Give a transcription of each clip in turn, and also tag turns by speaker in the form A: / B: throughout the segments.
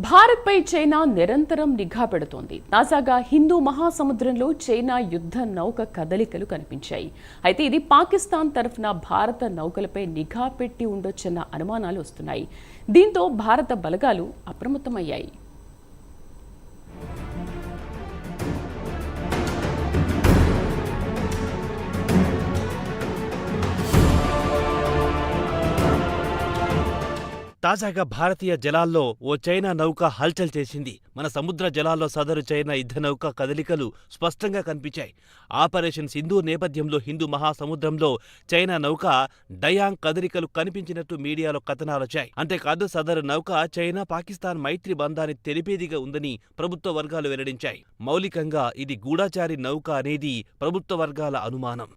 A: భారత్పై చైనా నిరంతరం నిఘా పెడుతోంది. తాజాగా హిందూ మహాసముద్రంలో చైనా యుద్ధ నౌక కదలికలు కనిపించాయి. అయితే ఇది పాకిస్తాన్ తరఫున భారత నౌకలపై నిఘా పెట్టి ఉండొచ్చన్న అనుమానాలు వస్తున్నాయి. దీంతో భారత బలగాలు అప్రమత్తమయ్యాయి.
B: తాజాగా భారతీయ జలాల్లో ఓ చైనా నౌక హల్చల్ చేసింది. మన సముద్ర జలాల్లో సదరు చైనా యుద్ధ నౌక కదలికలు స్పష్టంగా కనిపించాయి. ఆపరేషన్ సింధూర్ నేపథ్యంలో హిందూ మహాసముద్రంలో చైనా నౌక డయాంగ్ కదలికలు కనిపించినట్టు మీడియాలో కథనాలొచ్చాయి. అంతేకాదు సదరు నౌక చైనా పాకిస్తాన్ మైత్రి బంధాన్ని తెలిపేదిగా ఉందని ప్రభుత్వ వర్గాలు వెల్లడించాయి. మౌలికంగా ఇది గూఢచారి నౌక అనేది ప్రభుత్వ వర్గాల అనుమానం.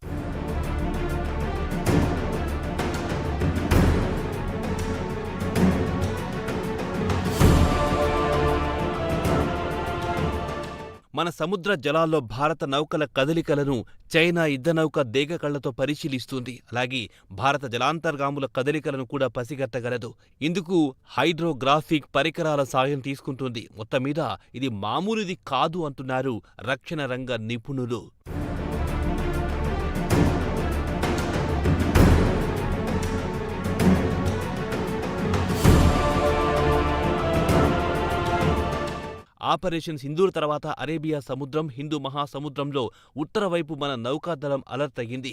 B: మన సముద్ర జలాల్లో భారత నౌకల కదలికలను చైనా యుద్ధనౌక దేగ కళ్లతో పరిశీలిస్తుంది. అలాగే భారత జలాంతర్గాముల కదలికలను కూడా పసిగట్టగలదు. ఇందుకు హైడ్రోగ్రాఫిక్ పరికరాల సాయం తీసుకుంటుంది. మొత్తం మీద ఇది మామూలుది కాదు అంటున్నారు రక్షణ రంగ నిపుణులు. ఆపరేషన్ సింధూర్ తర్వాత అరేబియా సముద్రం, హిందూ మహాసముద్రంలో ఉత్తర వైపు మన నౌకాదళం అలర్ట్ అయ్యింది.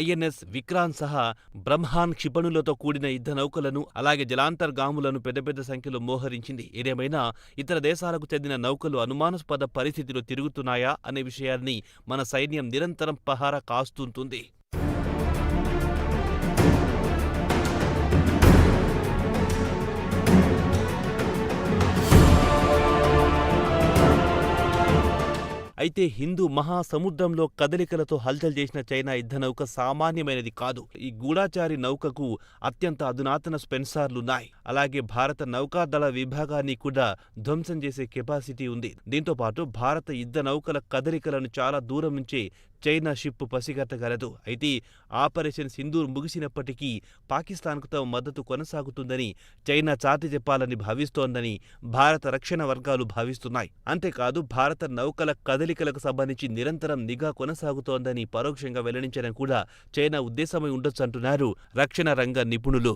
B: ఐఎన్ఎస్ విక్రాంత్ సహా బ్రహ్మాన్ క్షిపణులతో కూడిన యుద్ధ నౌకలను అలాగే జలాంతర్గాములను పెద్ద సంఖ్యలో మోహరించింది. ఏదేమైనా ఇతర దేశాలకు చెందిన నౌకలు అనుమానాస్పద పరిస్థితిలో తిరుగుతున్నాయా అనే విషయాన్ని మన సైన్యం నిరంతరం పహారా కాస్తుంటుంది. అయితే హిందూ మహాసముద్రంలో కదలికలతో హల్చల్ చేసిన చైనా యుద్ధ నౌక సామాన్యమైనది కాదు. ఈ గూఢచారి నౌకకు అత్యంత అధునాతన స్పెన్సార్లున్నాయి. అలాగే భారత నౌకాదళ విభాగాన్ని కూడా ధ్వంసం చేసే కెపాసిటీ ఉంది. దీంతో పాటు భారత యుద్ధ నౌకల కదలికలను చాలా దూరం నుంచే చైనా షిప్ పసిగట్టగలదు. అయితే ఆపరేషన్ సింధూర్ ముగిసినప్పటికీ పాకిస్తాన్కు తమ మద్దతు కొనసాగుతుందని చైనా చాటి చెప్పాలని భావిస్తోందని భారత రక్షణ వర్గాలు భావిస్తున్నాయి. అంతేకాదు భారత నౌకల కదలికలకు సంబంధించి నిరంతరం నిఘా కొనసాగుతోందని పరోక్షంగా వెల్లడించడం కూడా చైనా ఉద్దేశమై ఉండొచ్చంటున్నారు రక్షణ రంగ నిపుణులు.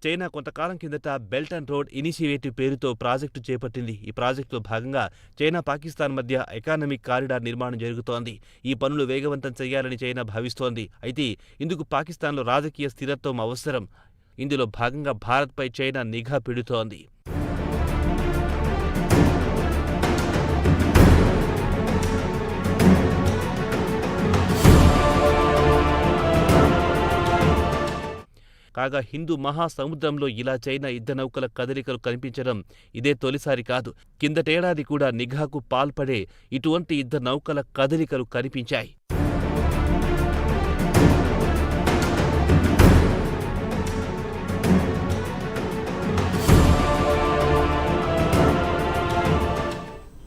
B: చైనా కొంతకాలం కిందట బెల్ట్ అండ్ రోడ్ ఇనిషియేటివ్ పేరుతో ప్రాజెక్టు చేపట్టింది. ఈ ప్రాజెక్టులో భాగంగా చైనా పాకిస్తాన్ మధ్య ఎకానమిక్ కారిడార్ నిర్మాణం జరుగుతోంది. ఈ పనులు వేగవంతం చేయాలని చైనా భావిస్తోంది. అయితే ఇందుకు పాకిస్తాన్లో రాజకీయ స్థిరత్వం అవసరం. ఇందులో భాగంగా భారత్పై చైనా నిఘా పెడుతోంది. కాగా హిందూ మహాసముద్రంలో ఇలా చైనా యుద్ధ నౌకల కదలికలు కనిపించడం ఇదే తొలిసారి కాదు. కిందటేడాది కూడా నిఘాకు పాల్పడే ఇటువంటి యుద్ధ నౌకల కదలికలు కనిపించాయి.